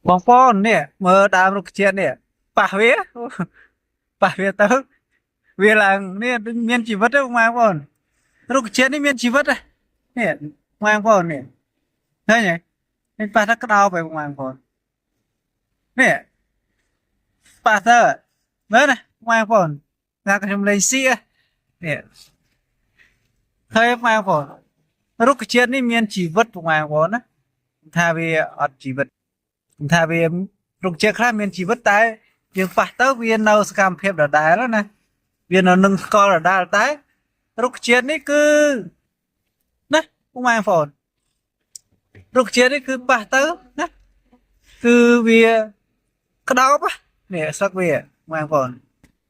បងប្អូននេះមើលដើមរុក្ខជាតិនេះប៉ះវាប៉ះវាទៅវាឡើងនេះដូចមានជីវិតទេបងប្អូនរុក្ខជាតិនេះមានជីវិតទេនេះបងប្អូននេះឃើញទេនេះប៉ះទៅក្តោបឯងបងប្អូននេះប៉ះទៅមើលណាបងប្អូនថាខ្ញុំលេងសៀនេះឃើញបងប្អូនរុក្ខជាតិនេះមានជីវិតបងប្អូនណាថាវាអត់ជីវិតថាវារុក្ខជាតិខ្លះមានជីវិតតែយើងប៉ះទៅវានៅសកម្មភាពដដែលណាវានៅនឹងស្កល់ដដែលតែរុក្ខជាតិនេះគឺណាបងប្អូនរុក្ខជាតិនេះគឺប៉ះទៅណាគឺវាក្តោបនេះសឹកវាបងប្អូន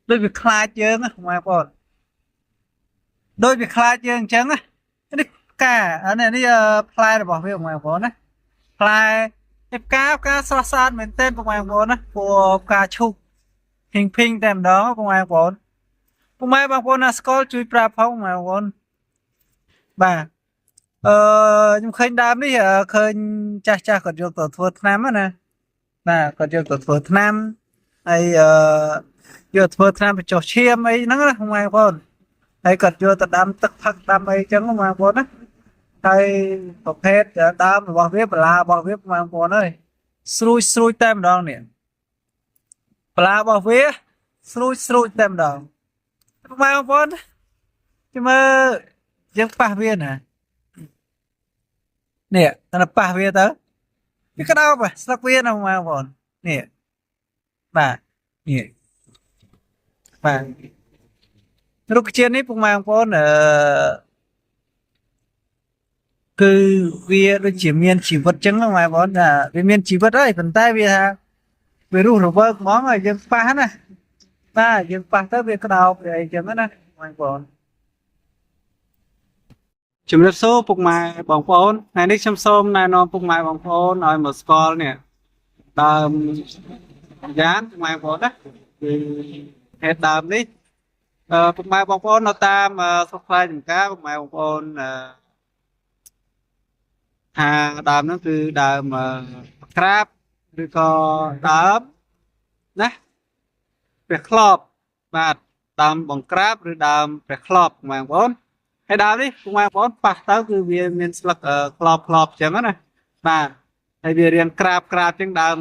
ដូចវាខ្លាចយើងណាបងប្អូនដូចវាខ្លាចយើងអញ្ចឹងណានេះការនេះផ្លែរបស់វាបងប្អូនណាផ្លែផ្កាស្រស់ស្អាតមែនទែនបងប្អូនណាព្រោះផ្កាឈូកភីងតែម្ដងបងប្អូនបងប្អូនណាស្គាល់ជួយប្រាប់ផងបងប្អូនបាទខ្ញុំឃើញដើមនេះឃើញចាស់គាត់យកទៅធ្វើថ្នាំណាបាទគាត់យកទៅធ្វើថ្នាំហើយយកធ្វើថ្នាំបញ្ចុះឈាមអីហ្នឹងណាបងប្អូនហើយគាត់យកទៅដាំទឹកផឹកដាំអីចឹងបងប្អូនណាហើយប្រភេទដើមរបស់វាបន្លារបស់វាបងប្អូនអើយស្រួយតែម្ដងនេះបន្លារបស់វាស្រួយតែម្ដងបងប្អូនជមើយើងប៉ះវាណានេះតែប៉ះវាទៅវាក្តោបស្លឹកវាណាបងប្អូននេះបាទនេះបាទរុក្ខជាតិនេះបងប្អូនគឺវាដូចជាមានជីវិតចឹងបងប្អូនថាវាមានជីវិតហើយប៉ុន្តែវាថាវារស់រវើកហ្មងហើយយើងប៉ះណាបាទយើងប៉ះទៅវាក្តោបអីចឹងណាបងប្អូនជំរាបសួរពុកម៉ែបងប្អូនថ្ងៃនេះខ្ញុំសូមណែនាំពុកម៉ែបងប្អូនឲ្យមកស្គាល់នេះដើមយ៉ាងបងប្អូនណាគឺហេតុដើមនេះពុកម៉ែបងប្អូននៅតាមស្រុកខ្លាយចំការពុកម៉ែបងប្អូនថាដើមហ្នឹងគឺដើមក្រាបឬក៏ដើមណាព្រះក្របបាទដើមបង្ក្រាបឬដើមព្រះក្របបងប្អូនហើយដើមនេះបងប្អូនប៉ះទៅគឺវាមានស្លឹកក្របអញ្ចឹងណាបាទហើយវារៀងក្រាបអញ្ចឹងដើម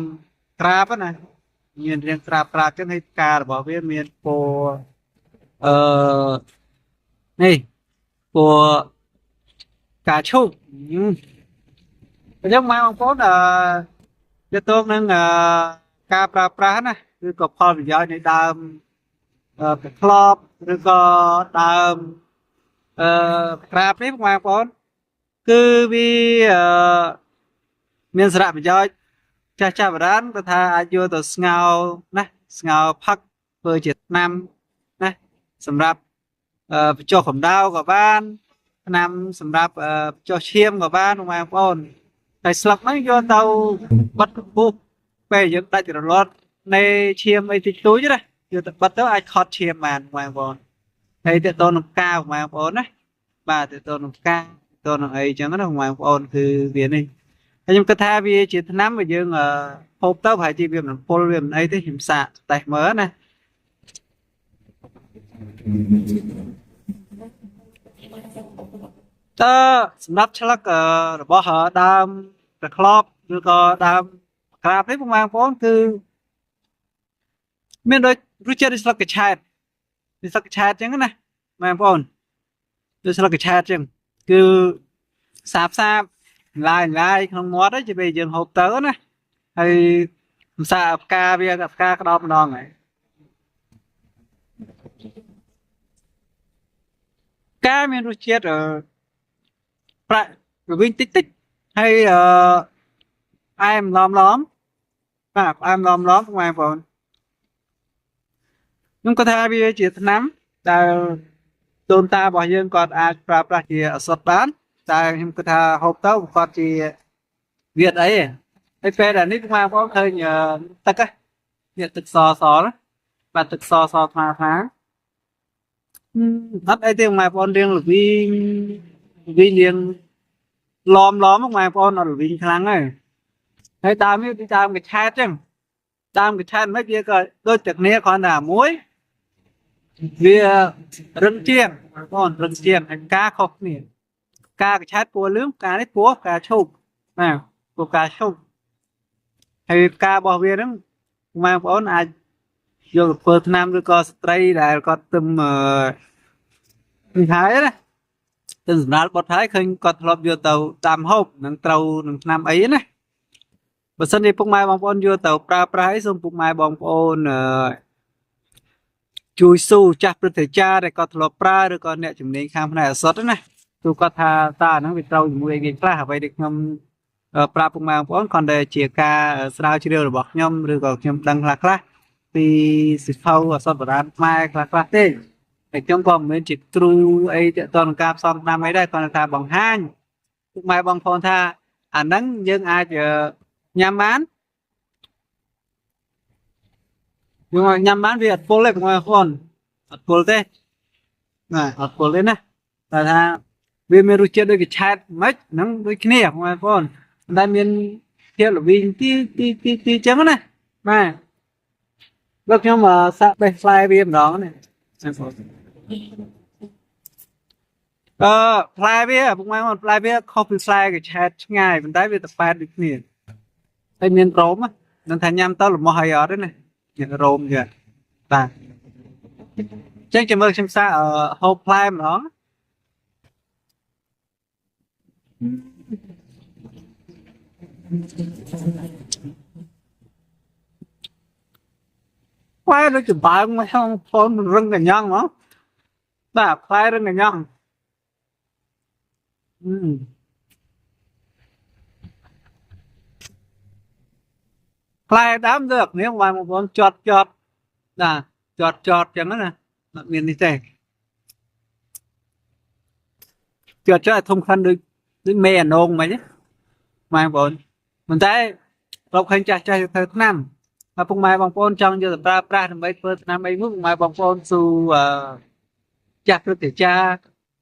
ក្រាបណាមានរៀងក្រាបអញ្ចឹងហើយផ្ការបស់វាមានពណ៌នេះពណ៌កាឈូកអញ្ចឹងបងប្អូនទាក់ទងនឹងការប្រើប្រាស់ណាឬក៏ផលប្រយោជន៍នៃដើមប្រក្លបឬក៏ដើមក្រាបនេះបងប្អូនគឺវាមានសារៈប្រយោជន៍ចាស់បុរាណគាត់ថាអាចយកទៅស្ងោរណាស្ងោរផឹកធ្វើជាថ្នាំណាសម្រាប់បញ្ចុះកម្ដៅក៏បានថ្នាំសម្រាប់បញ្ចុះឈាមក៏បានបងប្អូនតែស្លឹកហ្នឹងយកទៅបិទពុះពេលយើងដាច់រលាត់នៃឈាមអីតិចតួចណាយកទៅបិទទៅអាចខត់ឈាមបានបងប្អូនហើយទៅតនឹងផ្កាបងប្អូនណាបាទទៅតនឹងផ្កាទៅនឹងអីចឹងណាបងប្អូនគឺវានេះហើយខ្ញុំគិតថាវាជាថ្នាំដែលយើងហូបទៅប្រហែលជាវាមិនពុលវាមិនអីទេខ្ញុំសាកតេស្តមើលណាតើសម្រាប់ឆ្លឹករបស់ដើមប្រក្លបឬក៏ដើមក្រាបនេះបងប្អូនគឺមានដូចរសជាតិដូចស្លឹកកញ្ឆែតដូចស្លឹកកញ្ឆែតចឹងណាបងប្អូនដូចស្លឹកកញ្ឆែតចឹងគឺសាបឡាយក្នុងមាត់ហ្នឹងពេលយើងហូបទៅណាហើយភាសាផ្កាវាផ្កាក្តោបម្ដងហើយផ្កាមានរសជាតិប្រាក់រវិញតិចហើយផ្អែមឡំបាទផ្អែមឡំបងប្អូនខ្ញុំគាត់ថាវាជាថ្នាំដែលដូនតារបស់យើងគាត់អាចប្រើប្រាស់ជាឱសថបានតែខ្ញុំគាត់ថាហូបទៅគាត់ជាវាអីហើយពេលដែលនេះបងប្អូនឃើញទឹកនេះទឹកសបាទទឹកសថ្លាអត់អីទេបងប្អូនរៀងល្វីងរៀងឡំបងប្អូនអត់ល្វីងខ្លាំងទេ hay tam cái chat chứ tam cái chat mấy kia coi đôi chật nia còn là muối vì rừng chiên còn rừng chiên hành cá khóc nè cá cái chat cua lướm cá đấy cua cá chụp nè cua cá chụp hay cá bò về đó mà bọn ai vô Việt Nam rồi có stray là có tầm thái đấy từng ra bọt thái khơi có lọp vô tàu tam hộp nâng tàu nâng nam ấy này bữa sau đi phúc mai bong bóng vô tàu pra pra ấy xong phúc mai bong bóng chui su chặt được thể cha để có lọp pra rồi còn nè chúng mình khám này ở sót đấy này tôi có tha ta nó bị trâu dùng người việc ra vậy được nhom pra phúc mai bong bóng còn để chia ca sao chỉ đều bọc nhom rồi còn nhom đăng lạc lá vì sự phâu ở sót bờ mai lạc lá thế để trong vòng mình chỉ tru ấy toàn cam xong năm ấy đây còn là bằng hai mai bằng phone tha ảnh nắng nhưng ai chờ nhắm bán nhưng mà nhắm bán việc phô lên ngoài phone phô thế này phô lên này là tha vì mình rồi chơi đôi cái chat mấy nắng đôi cái này ngoài phone đây mình theo là vì tí chấm này này lúc nhưng mà sao đây fly viêm đó này fly bia bụng mai một fly bia copy fly cái chat ngay bên tay về tập pad được nè đây miền rôm á nên thành nhâm tao là mò hay ở đấy này nhận rôm kìa ta chắc chừng mơ xem xa ở hộp fly mà đó quay nó chụp bài mà không phone rừng cả nhang mà ta fly rừng cả nhang fly đám được nếu mà một con chọt là chọt chẳng nữa nè miền đi thế chọt cho thông khăn được mè nôn mà chứ mai bọn mình thấy lộc hành chạy thời năm mà phong mai bằng phone trong giờ pra pra mấy phơi năm mấy mức mai bằng phone su chặt được thể cha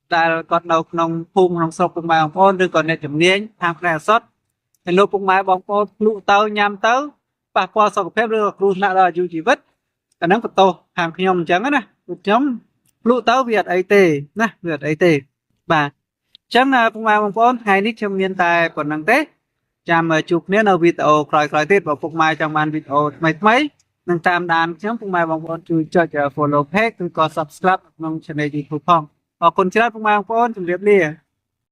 ta còn đầu nông phun nông sọc phong mai bằng phone rồi còn này chấm niên tham gia sót thì lúc phong mai bằng phone lụ tàu nhằm tàu và qua sọc phép được luôn nãy là dù chỉ vứt cả nắng tô hàng nhom trắng á nè nhóm lụ tàu Việt ấy tề nè Việt ấy tề bà chẳng là phong mai bằng phone hai nít trong miền tài còn năng tết chạm chụp nếu nào video khỏi tiết vào phục mai trong màn video mấy nâng tam đàn nhóm phục mai bằng phone chui cho follow page tôi có subscribe nông channel YouTube phong còn con chưa phục mai bằng phone chụp liệp đi